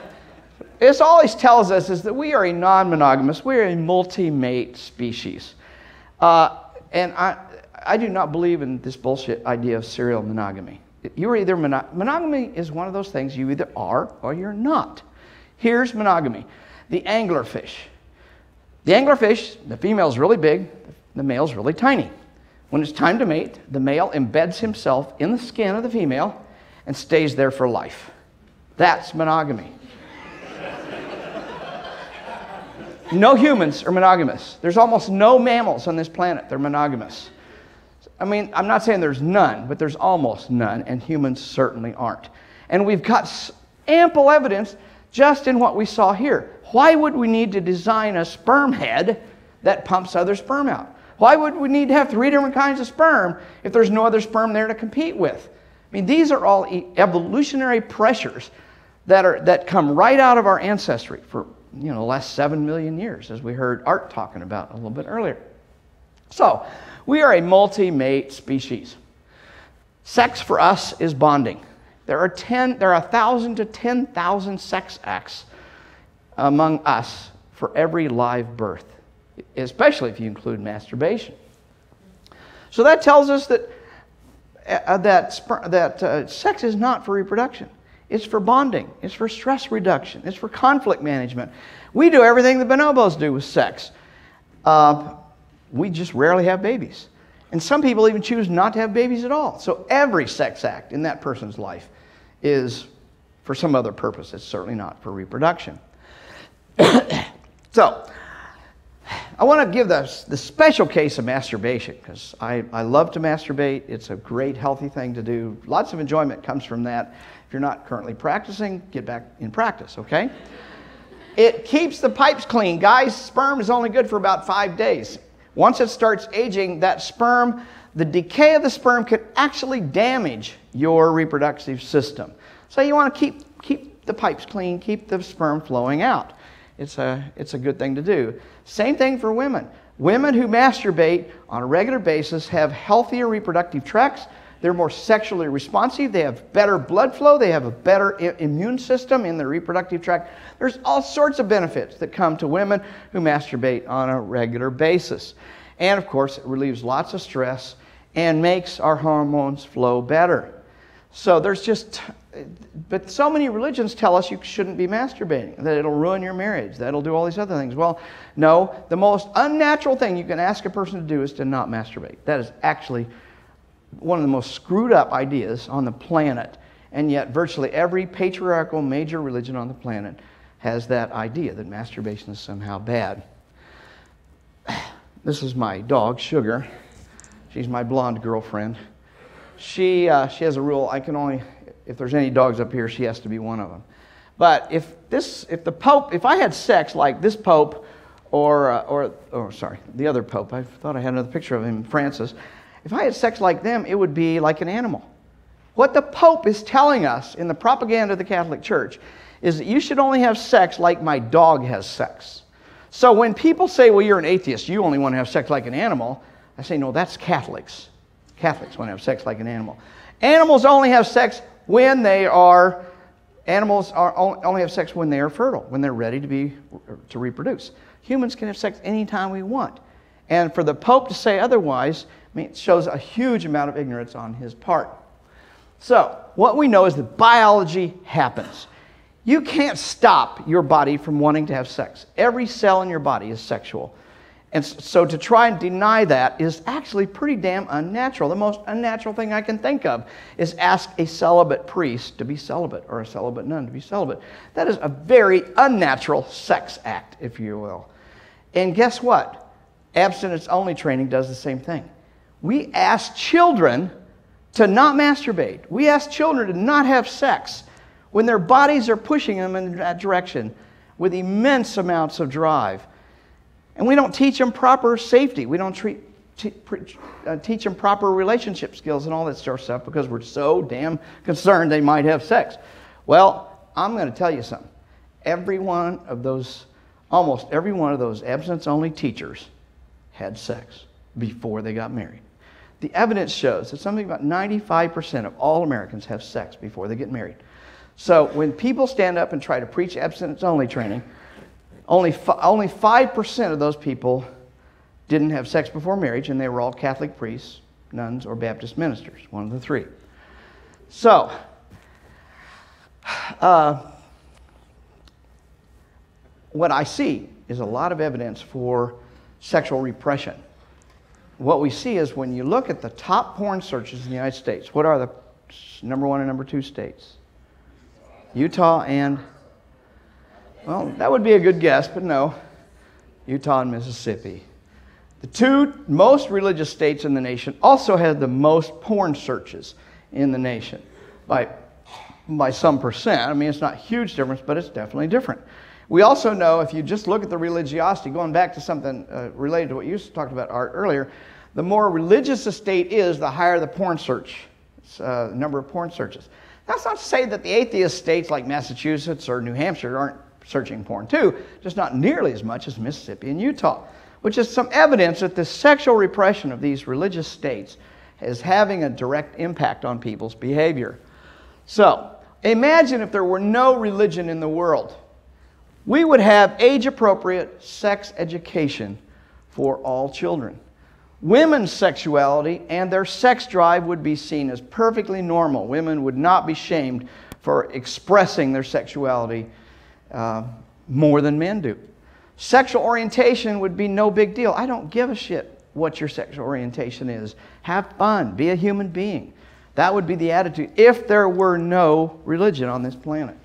This always tells us is that we are a non-monogamous, we're a multi-mate species. And I do not believe in this bullshit idea of serial monogamy. You are either monogamy is one of those things you either are or you're not. Here's monogamy. The anglerfish. The anglerfish, the female's really big, the male's really tiny. When it's time to mate, the male embeds himself in the skin of the female and stays there for life. That's monogamy. No humans are monogamous. There's almost no mammals on this planet that are monogamous. I mean, I'm not saying there's none, but there's almost none, and humans certainly aren't. And we've got ample evidence just in what we saw here. Why would we need to design a sperm head that pumps other sperm out? Why would we need to have 3 different kinds of sperm if there's no other sperm there to compete with? I mean, these are all evolutionary pressures that come right out of our ancestry for the last 7 million years, as we heard Art talking about a little bit earlier. So, we are a multi-mate species. Sex for us is bonding. There are 1,000 to 10,000 sex acts among us for every live birth, especially if you include masturbation. So that tells us that sex is not for reproduction. It's for bonding. It's for stress reduction. It's for conflict management. We do everything the bonobos do with sex. We just rarely have babies. And some people even choose not to have babies at all. So every sex act in that person's life is for some other purpose. It's certainly not for reproduction. So, I want to give the special case of masturbation, because I love to masturbate. It's a great, healthy thing to do. Lots of enjoyment comes from that. If you're not currently practicing, get back in practice, okay? It keeps the pipes clean. Guys, sperm is only good for about 5 days. Once it starts aging, that sperm, the decay of the sperm could actually damage your reproductive system. So you want to keep the pipes clean, keep the sperm flowing out. It's a good thing to do. Same thing for women. Women who masturbate on a regular basis have healthier reproductive tracts. They're more sexually responsive. They have better blood flow. They have a better immune system in their reproductive tract. There's all sorts of benefits that come to women who masturbate on a regular basis. And of course, it relieves lots of stress and makes our hormones flow better. So but so many religions tell us you shouldn't be masturbating, that it'll ruin your marriage, that it'll do all these other things. Well, no, the most unnatural thing you can ask a person to do is to not masturbate. That is actually one of the most screwed up ideas on the planet, and yet virtually every patriarchal major religion on the planet has that idea that masturbation is somehow bad. This is my dog, Sugar. She's my blonde girlfriend. She has a rule, if there's any dogs up here, she has to be one of them. But if I had sex like this Pope, the other Pope, I thought I had another picture of him, Francis. If I had sex like them, it would be like an animal. What the Pope is telling us in the propaganda of the Catholic Church is that you should only have sex like my dog has sex. So when people say, well, you're an atheist, you only want to have sex like an animal, I say, no, that's Catholics. Catholics want to have sex like an animal. Animals only have sex when they are, only have sex when they are fertile, when they're ready to reproduce. Humans can have sex anytime we want. And for the Pope to say otherwise, I mean, it shows a huge amount of ignorance on his part. So, what we know is that biology happens. You can't stop your body from wanting to have sex. Every cell in your body is sexual. And so to try and deny that is actually pretty damn unnatural. The most unnatural thing I can think of is ask a celibate priest to be celibate or a celibate nun to be celibate. That is a very unnatural sex act, if you will. And guess what? Abstinence-only training does the same thing. We ask children to not masturbate. We ask children to not have sex when their bodies are pushing them in that direction with immense amounts of drive. And we don't teach them proper safety. We don't teach them proper relationship skills and all that sort of stuff because we're so damn concerned they might have sex. Well, I'm going to tell you something. Almost every one of those abstinence-only teachers had sex before they got married. The evidence shows that something about 95% of all Americans have sex before they get married. So when people stand up and try to preach abstinence-only training, only 5% of those people didn't have sex before marriage, and they were all Catholic priests, nuns, or Baptist ministers, one of the three. So, what I see is a lot of evidence for sexual repression. What we see is when you look at the top porn searches in the United States, what are the number 1 and number 2 states? Utah and, well, that would be a good guess, but no. Utah and Mississippi. The 2 most religious states in the nation also had the most porn searches in the nation by some percent. I mean, it's not a huge difference, but it's definitely different. We also know, if you just look at the religiosity, going back to something related to what you talked about, Art, earlier, the more religious a state is, the higher the porn search, number of porn searches. That's not to say that the atheist states like Massachusetts or New Hampshire aren't searching porn too, just not nearly as much as Mississippi and Utah, which is some evidence that the sexual repression of these religious states is having a direct impact on people's behavior. So, imagine if there were no religion in the world. We would have age-appropriate sex education for all children. Women's sexuality and their sex drive would be seen as perfectly normal. Women would not be shamed for expressing their sexuality more than men do. Sexual orientation would be no big deal. I don't give a shit what your sexual orientation is. Have fun. Be a human being. That would be the attitude if there were no religion on this planet.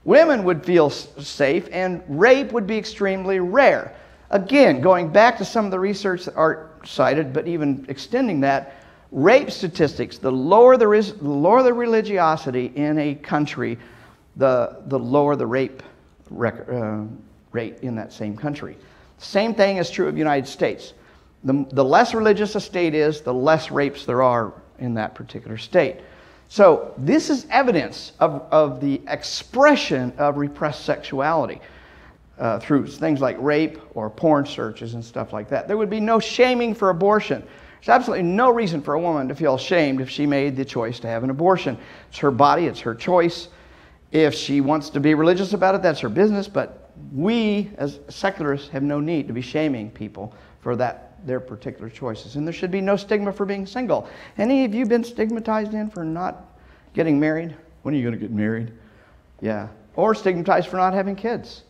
Women would feel safe, and rape would be extremely rare. Again, going back to some of the research that Art cited, but even extending that, rape statistics, the lower the religiosity in a country, the lower the rape rate in that same country. Same thing is true of the United States. The less religious a state is, the less rapes there are in that particular state. So this is evidence of the expression of repressed sexuality through things like rape or porn searches and stuff like that. There would be no shaming for abortion. There's absolutely no reason for a woman to feel ashamed if she made the choice to have an abortion. It's her body, it's her choice. If she wants to be religious about it, that's her business, but we as secularists have no need to be shaming people for their particular choices. And there should be no stigma for being single. Any of you been stigmatized in for not getting married? When are you going to get married? Yeah. Or stigmatized for not having kids.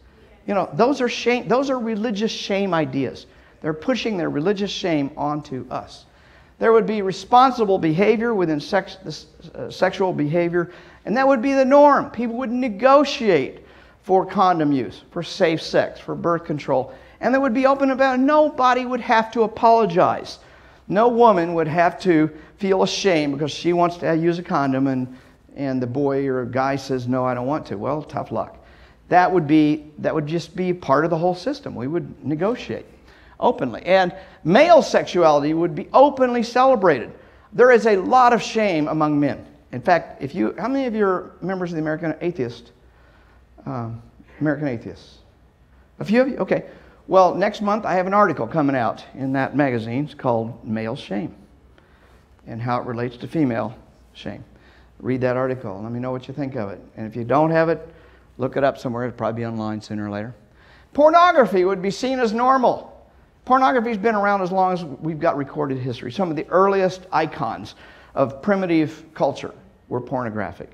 You know, those are shame. Those are religious shame ideas. They're pushing their religious shame onto us. There would be responsible behavior within sexual behavior, and that would be the norm. People would negotiate for condom use, for safe sex, for birth control, and they would be open about it. Nobody would have to apologize. No woman would have to feel ashamed because she wants to use a condom and the boy or a guy says, no, I don't want to. Well, tough luck. That would just be part of the whole system. We would negotiate openly. And male sexuality would be openly celebrated. There is a lot of shame among men. In fact, how many of you are members of the American Atheists? A few of you? Okay. Well, next month I have an article coming out in that magazine. It's called Male Shame and how it relates to female shame. Read that article and let me know what you think of it. And if you don't have it, look it up somewhere. It'll probably be online sooner or later. Pornography would be seen as normal. Pornography's been around as long as we've got recorded history. Some of the earliest icons of primitive culture were pornographic.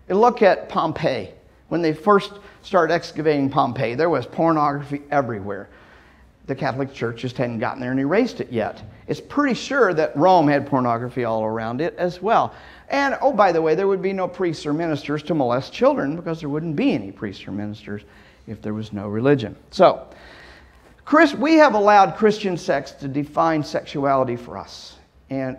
You look at Pompeii. When they first started excavating Pompeii, there was pornography everywhere. The Catholic Church just hadn't gotten there and erased it yet. It's pretty sure that Rome had pornography all around it as well. And, oh, by the way, there would be no priests or ministers to molest children because there wouldn't be any priests or ministers if there was no religion. So, we have allowed Christian sects to define sexuality for us. And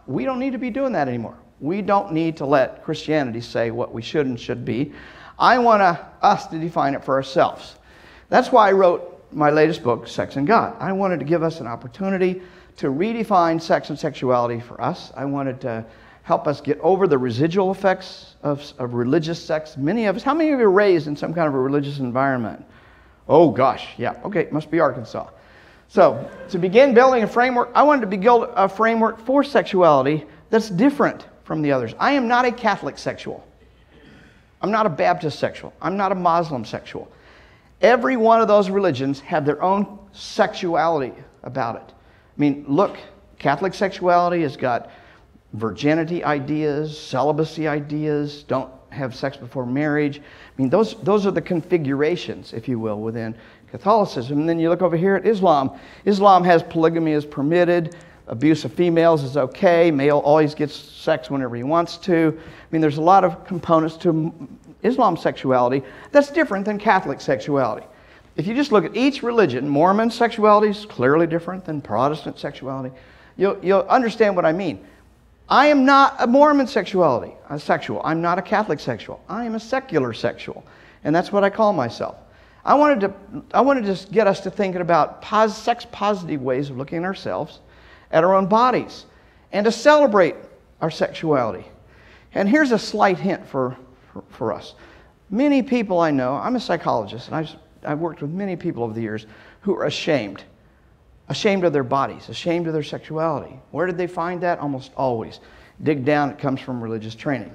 we don't need to be doing that anymore. We don't need to let Christianity say what we should and should be. I want us to define it for ourselves. That's why I wrote my latest book, Sex and God. I wanted to give us an opportunity to redefine sex and sexuality for us. I wanted to help us get over the residual effects of religious sex. Many of us, how many of you were raised in some kind of a religious environment? Oh gosh, yeah, okay, it must be Arkansas. So, to begin building a framework, I wanted to build a framework for sexuality that's different from the others. I am not a Catholic sexual. I'm not a Baptist sexual. I'm not a Muslim sexual. Every one of those religions have their own sexuality about it. I mean, look, Catholic sexuality has got virginity ideas, celibacy ideas, don't have sex before marriage. I mean, those are the configurations, if you will, within Catholicism. And then you look over here at Islam. Islam has polygamy is permitted, abuse of females is okay, male always gets sex whenever he wants to. I mean, there's a lot of components to Islam sexuality that's different than Catholic sexuality. If you just look at each religion, Mormon sexuality is clearly different than Protestant sexuality. You'll understand what I mean. I am not a Mormon sexual. I'm not a Catholic sexual. I am a secular sexual. And that's what I call myself. I wanted to get us to thinking about sex-positive ways of looking at ourselves, at our own bodies, and to celebrate our sexuality. And here's a slight hint for us. Many people I know, I'm a psychologist, and I've worked with many people over the years who are ashamed of their bodies, ashamed of their sexuality. Where did they find that? Almost always. Dig down, it comes from religious training.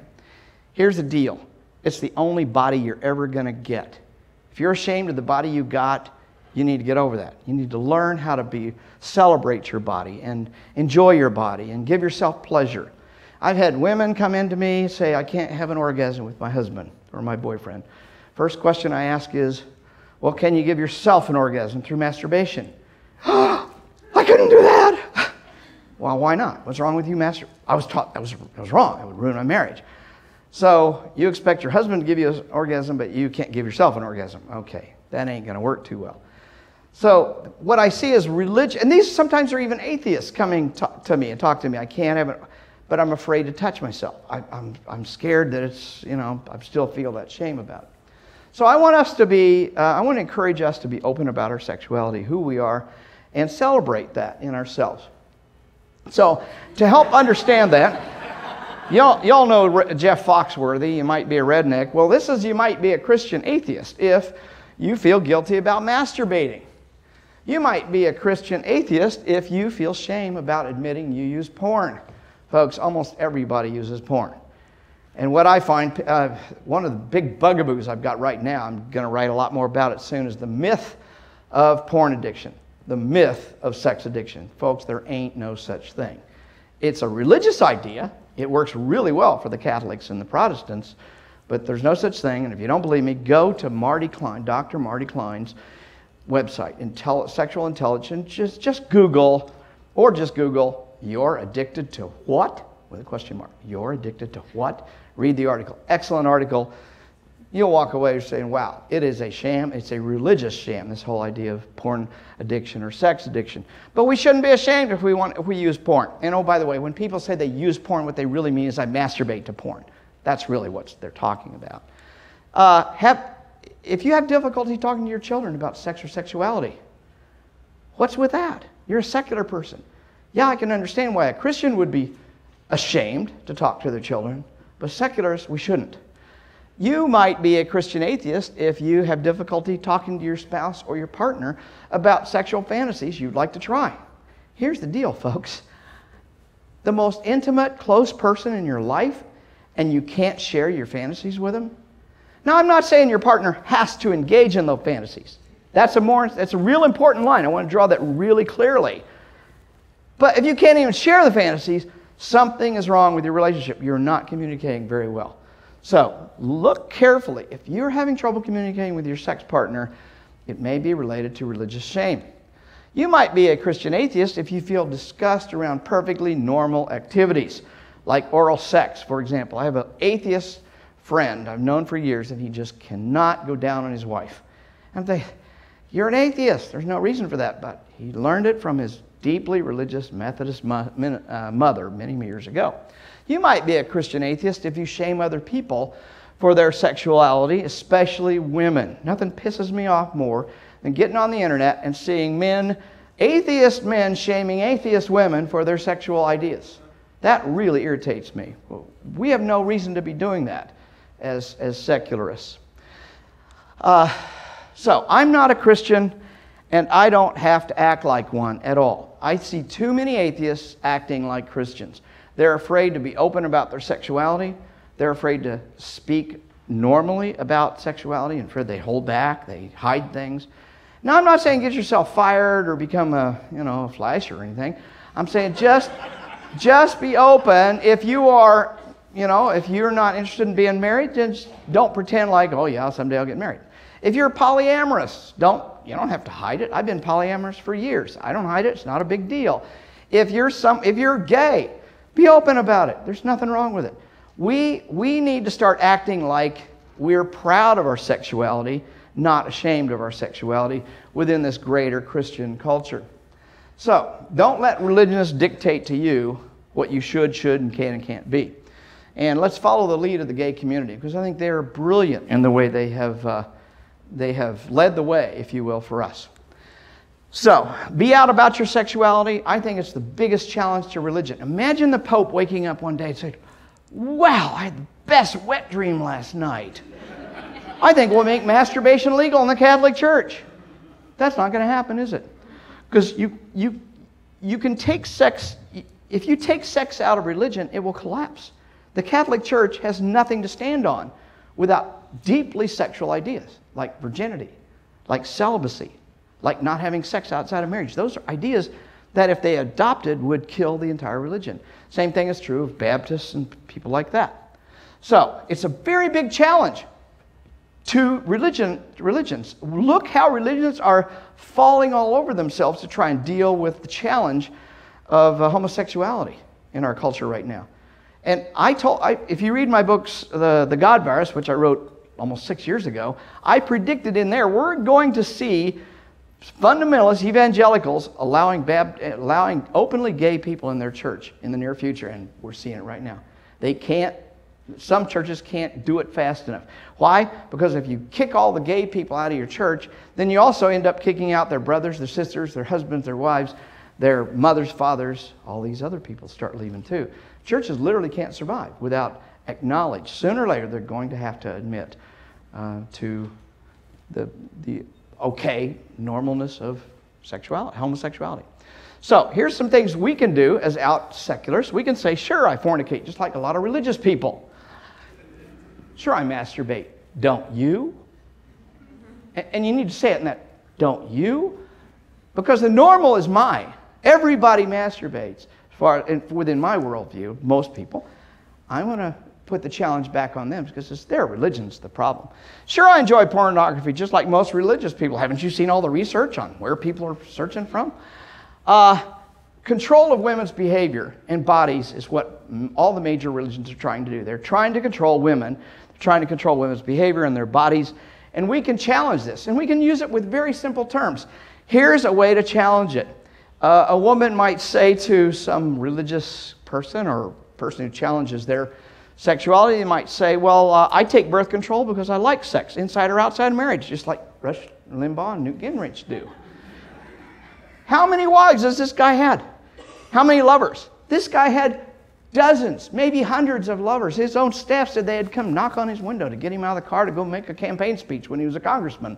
Here's the deal. It's the only body you're ever going to get. If you're ashamed of the body you got, you need to get over that. You need to learn how to celebrate your body and enjoy your body and give yourself pleasure. I've had women come in to me and say, I can't have an orgasm with my husband or my boyfriend. First question I ask is, well, can you give yourself an orgasm through masturbation? I couldn't do that. Well, why not? What's wrong with you I was taught that was wrong. It would ruin my marriage. So you expect your husband to give you an orgasm, but you can't give yourself an orgasm. Okay, that ain't going to work too well. So what I see is religion, and these sometimes are even atheists coming to me and talk to me. I can't have it, but I'm afraid to touch myself. I'm scared that it's, I still feel that shame about it. So I want to encourage us to be open about our sexuality, who we are, and celebrate that in ourselves. So to help understand that, y'all know Jeff Foxworthy, you might be a redneck. Well, you might be a Christian atheist if you feel guilty about masturbating. You might be a Christian atheist if you feel shame about admitting you use porn. Folks, almost everybody uses porn. And what I find, one of the big bugaboos I've got right now, I'm going to write a lot more about it soon, is the myth of porn addiction, the myth of sex addiction. Folks, there ain't no such thing. It's a religious idea. It works really well for the Catholics and the Protestants, but there's no such thing. And if you don't believe me, go to Marty Klein, Dr. Marty Klein's website, Sexual Intelligence. Just Google, "You're addicted to what?" with a question mark. You're addicted to what? Read the article. Excellent article. You'll walk away saying, wow, it is a sham. It's a religious sham, this whole idea of porn addiction or sex addiction. But we shouldn't be ashamed if we use porn. And oh, by the way, when people say they use porn, what they really mean is I masturbate to porn. That's really what they're talking about. If you have difficulty talking to your children about sex or sexuality, what's with that? You're a secular person. Yeah, I can understand why a Christian would be ashamed to talk to their children, but secularists, we shouldn't. You might be a Christian atheist if you have difficulty talking to your spouse or your partner about sexual fantasies you'd like to try. Here's the deal, folks. The most intimate, close person in your life, and you can't share your fantasies with them? Now, I'm not saying your partner has to engage in those fantasies. That's a real important line. I want to draw that really clearly. But if you can't even share the fantasies, something is wrong with your relationship. You're not communicating very well. So, look carefully. If you're having trouble communicating with your sex partner, it may be related to religious shame. You might be a Christian atheist if you feel disgust around perfectly normal activities, like oral sex, for example. I have an atheist friend I've known for years, and he just cannot go down on his wife. I'm thinking, you're an atheist. There's no reason for that, but he learned it from his deeply religious Methodist mother many years ago. You might be a Christian atheist if you shame other people for their sexuality, especially women. Nothing pisses me off more than getting on the internet and seeing atheist men shaming atheist women for their sexual ideas. That really irritates me. We have no reason to be doing that as secularists. So I'm not a Christian, and I don't have to act like one at all. I see too many atheists acting like Christians. They're afraid to be open about their sexuality. They're afraid to speak normally about sexuality, and afraid they hold back, they hide things. Now, I'm not saying get yourself fired or become a flash or anything. I'm saying just be open. If you are, if you're not interested in being married, then just don't pretend like, oh yeah, someday I'll get married. If you're polyamorous, you don't have to hide it. I've been polyamorous for years. I don't hide it. It's not a big deal. If you're gay, be open about it. There's nothing wrong with it. We need to start acting like we're proud of our sexuality, not ashamed of our sexuality within this greater Christian culture. So, don't let religionists dictate to you what you should, and can't be. And let's follow the lead of the gay community, because I think they are brilliant in the way they have led the way, if you will, for us. So, be out about your sexuality. I think it's the biggest challenge to religion. Imagine the Pope waking up one day and saying, wow, I had the best wet dream last night. I think we'll make masturbation legal in the Catholic Church. That's not going to happen, is it? Because you can take sex, if you take sex out of religion, it will collapse. The Catholic Church has nothing to stand on without deeply sexual ideas, like virginity, like celibacy, like not having sex outside of marriage. Those are ideas that if they adopted would kill the entire religion. Same thing is true of Baptists and people like that. So, it's a very big challenge to religions. Look how religions are falling all over themselves to try and deal with the challenge of homosexuality in our culture right now. And if you read my books, The God Virus, which I wrote almost 6 years ago, I predicted in there we're going to see fundamentalist evangelicals allowing openly gay people in their church in the near future, and we're seeing it right now. Some churches can't do it fast enough. Why? Because if you kick all the gay people out of your church, then you also end up kicking out their brothers, their sisters, their husbands, their wives, their mothers, fathers. All these other people start leaving too. Churches literally can't survive without acknowledge. Sooner or later, they're going to have to admit to the okay normalness of homosexuality. So here's some things we can do as out secularists. We can say, sure, I fornicate, just like a lot of religious people. Sure, I masturbate. Don't you? And you need to say it in that, don't you? Because the normal is mine. Everybody masturbates. Within my worldview, most people, I want to put the challenge back on them because it's their religion's the problem. Sure, I enjoy pornography just like most religious people. Haven't you seen all the research on where people are searching from? Control of women's behavior and bodies is what all the major religions are trying to do. They're trying to control women. They're trying to control women's behavior and their bodies. And we can challenge this. And we can use it with very simple terms. Here's a way to challenge it. A woman might say to some religious person or person who challenges their sexuality, they might say, well, I take birth control because I like sex, inside or outside of marriage, just like Rush Limbaugh and Newt Gingrich do. How many wives has this guy had? How many lovers? This guy had Dozens, maybe hundreds of lovers. His own staff said they had come knock on his window to get him out of the car to go make a campaign speech when he was a congressman.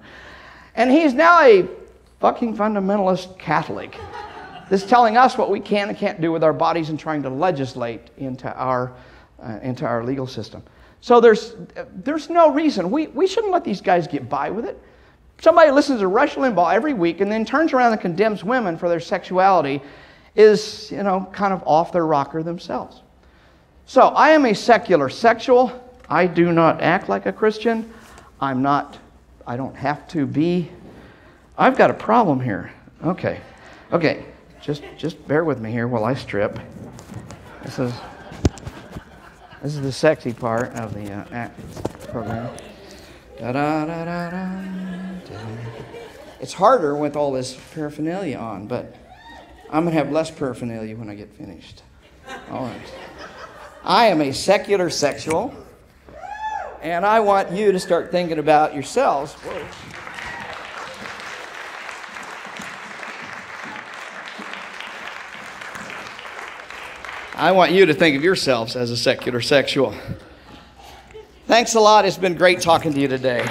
And he's now a fucking fundamentalist Catholic that's telling us what we can and can't do with our bodies and trying to legislate into our legal system. So there's no reason. We shouldn't let these guys get by with it. Somebody listens to Rush Limbaugh every week and then turns around and condemns women for their sexuality is, kind of off their rocker themselves. So I am a secular sexual. I do not act like a Christian. I don't have to be. I've got a problem here. Okay. Just bear with me here while I strip. This is the sexy part of the program. It's harder with all this paraphernalia on, but I'm going to have less paraphernalia when I get finished. All right. I am a secular sexual, and I want you to start thinking about yourselves. Whoa. I want you to think of yourselves as a secular sexual. Thanks a lot. It's been great talking to you today.